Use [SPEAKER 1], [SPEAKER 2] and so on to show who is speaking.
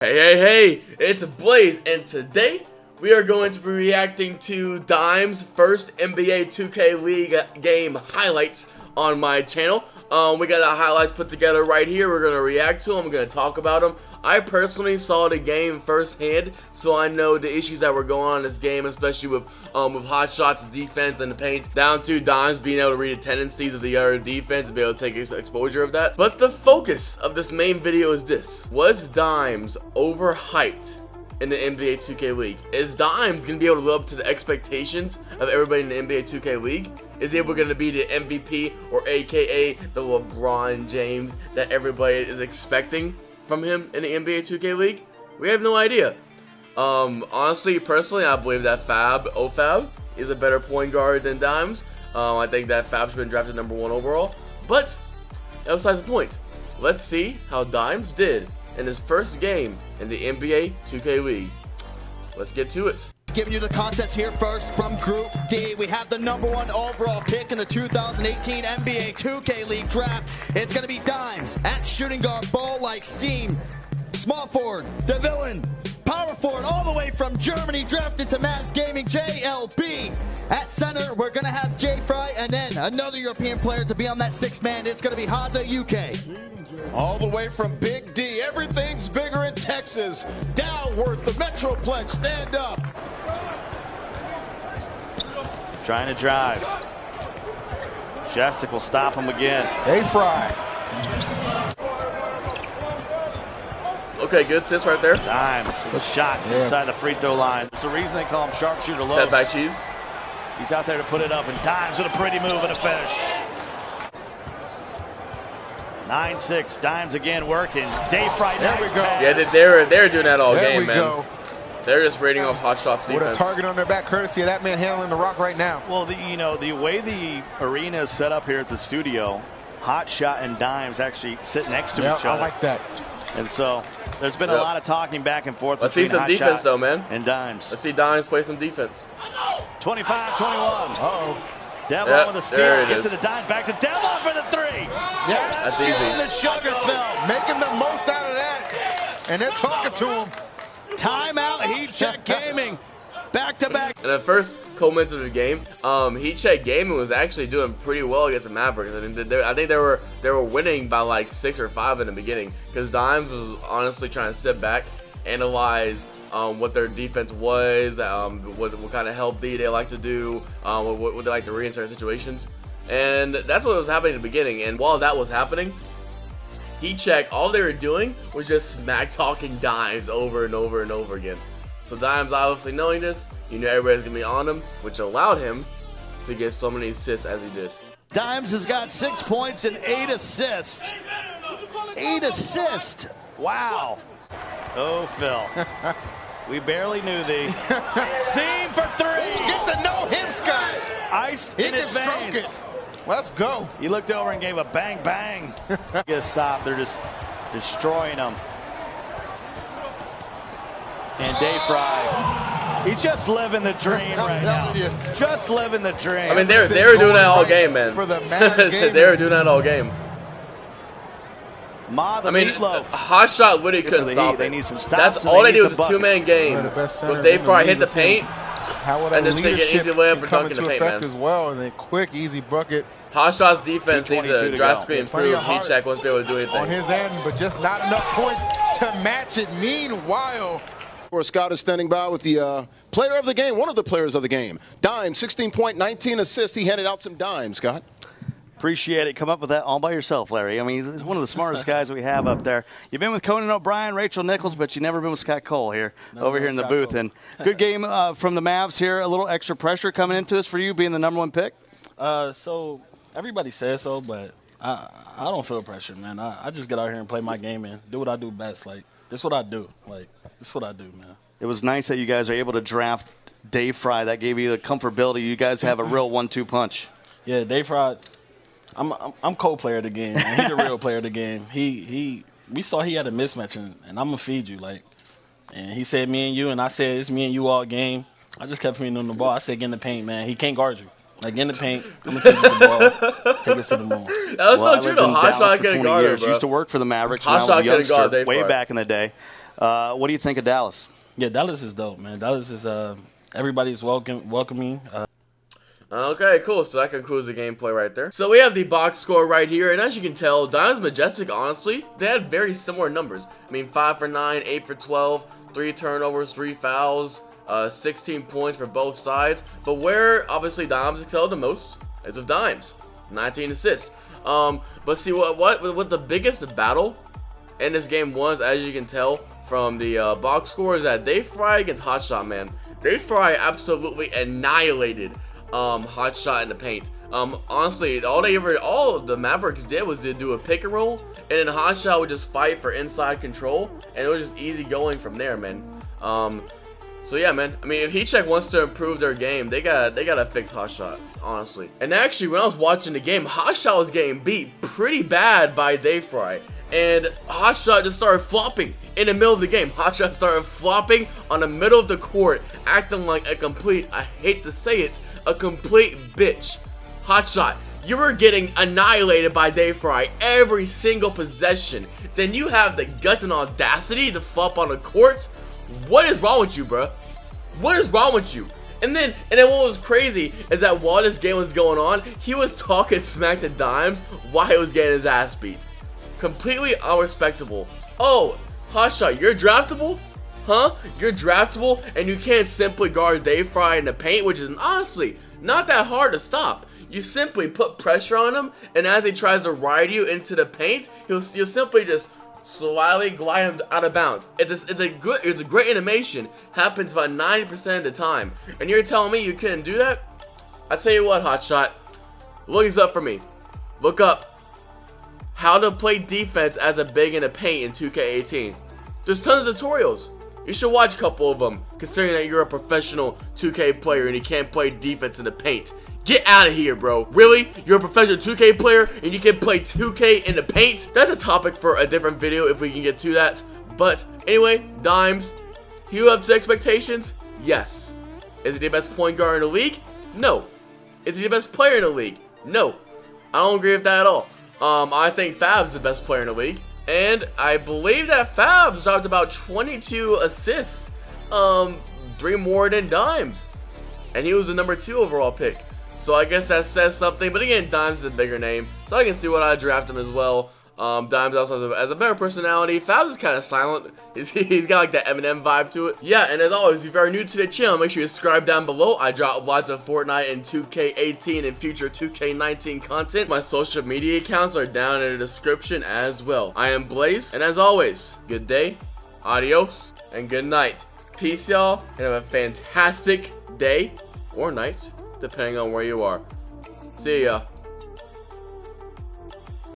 [SPEAKER 1] Hey, it's Blaze, and today we are going to be reacting to Dime's first NBA 2K League game highlights on my channel. We got the highlights put together right here. We're going to react to them. We're going to talk about them. I personally saw the game firsthand, so I know the issues that were going on in this game, especially with hot shots, defense, and the paint, down to Dimes being able to read the tendencies of the other defense and be able to take exposure of that. But the focus of this main video is this. Was Dimes overhyped in the NBA 2K League? Is Dimes going to be able to live up to the expectations of everybody in the NBA 2K League? Is he going to be the MVP, or aka the LeBron James that everybody is expecting from him in the NBA 2K League? We have no idea. Honestly, personally, I believe that OFAB is a better point guard than Dimes. I think that Fab's been drafted #1 overall. But that was besides the point. Let's see how Dimes did in his first game in the NBA 2K League. Let's get to it.
[SPEAKER 2] Giving you the contest here first from Group D. We have the #1 overall pick in the 2018 NBA 2K League draft. It's going to be Dimes at shooting guard, ball-like seam, small forward, the villain, power forward, all the way from Germany, drafted to Mass Gaming, JLB. At center, we're going to have J Fry, and then another European player to be on that sixth man. It's going to be Haza UK.
[SPEAKER 3] All the way from Big D, everything's bigger in Texas. Downward, the Metroplex, stand up.
[SPEAKER 4] Trying to drive. Jessic will stop him again.
[SPEAKER 3] Hey, Fry.
[SPEAKER 1] Okay, good assist right there.
[SPEAKER 4] Dimes with a shot inside the free throw line. There's a reason they call him sharpshooter low.
[SPEAKER 1] Step back cheese.
[SPEAKER 4] He's out there to put it up, and Dimes with a pretty move and a finish. 9-6. Dimes again working. Dave Fry.
[SPEAKER 3] There we go.
[SPEAKER 1] Yeah, they were doing that all
[SPEAKER 3] There
[SPEAKER 1] game,
[SPEAKER 3] we
[SPEAKER 1] man.
[SPEAKER 3] go.
[SPEAKER 1] They're just rating off hot shots defense.
[SPEAKER 3] With a target on their back, courtesy of that man handling the rock right now.
[SPEAKER 4] Well, the way the arena is set up here at the studio, Hot Shot and Dimes actually sit next to each other.
[SPEAKER 3] I like that.
[SPEAKER 4] And so there's been a lot of talking back and forth.
[SPEAKER 1] Let's see some defense, though, man.
[SPEAKER 4] And Dimes.
[SPEAKER 1] Let's see Dimes play some defense.
[SPEAKER 4] 25-21.
[SPEAKER 3] Uh-oh.
[SPEAKER 4] Devlin with a steal. Gets
[SPEAKER 1] is.
[SPEAKER 4] to the Dimes. Back to Devlin for the three.
[SPEAKER 3] Yeah,
[SPEAKER 1] that's easy.
[SPEAKER 4] The sugar film.
[SPEAKER 3] Making the most out of that. And they're talking to him.
[SPEAKER 4] Timeout. Heat check gaming. Back to back.
[SPEAKER 1] In the first couple minutes of the game, Heat Check Gaming was actually doing pretty well against the Mavericks. I think they were winning by like 6 or 5 in the beginning, because Dimes was honestly trying to step back, analyze what their defense was, what kind of help they like to do, what they like to read in certain situations, and that's what was happening in the beginning. And while that was happening, Heat Check, all they were doing was just smack talking Dimes over and over and over again. So Dimes, obviously knowing this, you knew everybody's gonna be on him, which allowed him to get so many assists as he did.
[SPEAKER 4] Dimes has got 6 points and 8 assists. 8 assists. Wow. Oh, Phil. We barely knew thee. Seam for three.
[SPEAKER 3] Get the no-him, Scott.
[SPEAKER 4] Ice
[SPEAKER 3] He
[SPEAKER 4] in
[SPEAKER 3] can
[SPEAKER 4] his
[SPEAKER 3] stroke
[SPEAKER 4] veins.
[SPEAKER 3] it. Let's go.
[SPEAKER 4] He looked over and gave a bang, bang. Get a stop. They're just destroying him. And Dave Fry, he's just living the dream right now. Just living the dream.
[SPEAKER 1] I mean, they were doing that all game, man.
[SPEAKER 3] For the Mavs game.
[SPEAKER 1] They were doing that all game.
[SPEAKER 4] Ma, the
[SPEAKER 1] I mean,
[SPEAKER 4] meatloaf.
[SPEAKER 1] Hot Shot literally couldn't stop it.
[SPEAKER 4] They need some stops.
[SPEAKER 1] That's
[SPEAKER 4] and
[SPEAKER 1] all they
[SPEAKER 4] need
[SPEAKER 1] did was
[SPEAKER 4] some
[SPEAKER 1] a two-man
[SPEAKER 4] buckets.
[SPEAKER 1] game.
[SPEAKER 3] With
[SPEAKER 1] Dave Fry hit the paint,
[SPEAKER 3] and
[SPEAKER 1] just take an easy layup or dunk in the paint, man.
[SPEAKER 3] As well, and then quick, easy bucket
[SPEAKER 1] Hot Shot's defense needs a drastically
[SPEAKER 3] Plenty
[SPEAKER 1] improve.
[SPEAKER 3] of
[SPEAKER 1] Heat Check won't be able to do
[SPEAKER 3] on
[SPEAKER 1] anything.
[SPEAKER 3] his end, but just not enough points to match it. Meanwhile,
[SPEAKER 5] Scott is standing by with the player of the game, one of the players of the game. Dime, 16 point, 19 assists. He handed out some dimes, Scott.
[SPEAKER 4] Appreciate it. Come up with that all by yourself, Larry. I mean, he's one of the smartest guys we have up there. You've been with Conan O'Brien, Rachel Nichols, but you've never been with Scott Cole here, over here in the booth. And good game from the Mavs here. A little extra pressure coming into us for you being the #1 pick.
[SPEAKER 6] So everybody says so, but I don't feel pressure, man. I just get out here and play my game and do what I do best. Like, this is what I do. Like, this is what I do, man.
[SPEAKER 4] It was nice that you guys are able to draft Dave Fry. That gave you the comfortability. You guys have a real 1-2 punch.
[SPEAKER 6] Yeah, Dave Fry, I'm co-player of the game. And he's the real player of the game. We saw he had a mismatch, and I'm gonna feed you, like. And he said me and you, and I said it's me and you all game. I just kept feeding him the ball. I said get in the paint, man. He can't guard you. Like, in the paint, I'm going to feed you the ball. Take us to the moon.
[SPEAKER 1] That was so true. The Hot Shot couldn't guard her, bro.
[SPEAKER 4] Used to work for the Mavericks
[SPEAKER 1] Hot
[SPEAKER 4] when I
[SPEAKER 1] Shot
[SPEAKER 4] was a
[SPEAKER 1] couldn't guard
[SPEAKER 4] youngster,
[SPEAKER 1] Dave
[SPEAKER 4] way
[SPEAKER 1] Fry.
[SPEAKER 4] back in the day. What do you think of Dallas?
[SPEAKER 6] Yeah, Dallas is dope, man. Dallas is everybody's welcoming.
[SPEAKER 1] Okay, cool. So that concludes the gameplay right there. So we have the box score right here, and as you can tell, Dimes Majestic, honestly, they had very similar numbers. I mean, 5 for 9, 8 for 12, 3 turnovers, 3 fouls, 16 points for both sides. But where obviously Dimes excelled the most is with Dimes, 19 assists. But see what the biggest battle in this game was, as you can tell from the box score, is that Dave Fry against Hotshot, man. Dave Fry absolutely annihilated Hotshot in the paint. Honestly, all the Mavericks did was to do a pick and roll, and then Hotshot would just fight for inside control, and it was just easy going from there, man. So yeah, man. I mean, if Heatcheck wants to improve their game, they gotta fix Hotshot, honestly. And actually, when I was watching the game, Hotshot was getting beat pretty bad by Dave Fry, and Hotshot just started flopping in the middle of the game. Hotshot started flopping on the middle of the court, acting like a complete, I hate to say it, a complete bitch. Hotshot, you were getting annihilated by Dave Fry every single possession. Then you have the guts and audacity to flop on the court. What is wrong with you, bro? What is wrong with you? And then what was crazy is that while this game was going on, he was talking smack to Dimes while he was getting his ass beat. Completely unrespectable. Oh, Hotshot, you're draftable? Huh? You're draftable and you can't simply guard Dave Fry in the paint, which is honestly not that hard to stop. You simply put pressure on him, and as he tries to ride you into the paint, you'll simply just slyly glide him out of bounds. It's a great animation. Happens about 90% of the time. And you're telling me you couldn't do that? I tell you what, Hotshot, look this up for me. Look up how to play defense as a big in the paint in 2K18. There's tons of tutorials. You should watch a couple of them, considering that you're a professional 2K player and you can't play defense in the paint. Get out of here, bro. Really? You're a professional 2K player and you can play 2K in the paint? That's a topic for a different video if we can get to that. But anyway, Dimes, he live up to expectations? Yes. Is he the best point guard in the league? No. Is he the best player in the league? No. I don't agree with that at all. I think Fab's the best player in the league. And I believe that Fab's dropped about 22 assists. 3 more than Dimes. And he was the number 2 overall pick. So I guess that says something. But again, Dimes is a bigger name. So I can see what I draft him as well. Dimes also has a better personality. Fabs is kind of silent. He's got like that Eminem vibe to it. Yeah, and as always, if you are new to the channel, make sure you subscribe down below. I drop lots of Fortnite and 2K18 and future 2K19 content. My social media accounts are down in the description as well. I am Blaze, and as always, good day, adios, and good night. Peace, y'all, and have a fantastic day or night, depending on where you are. See ya.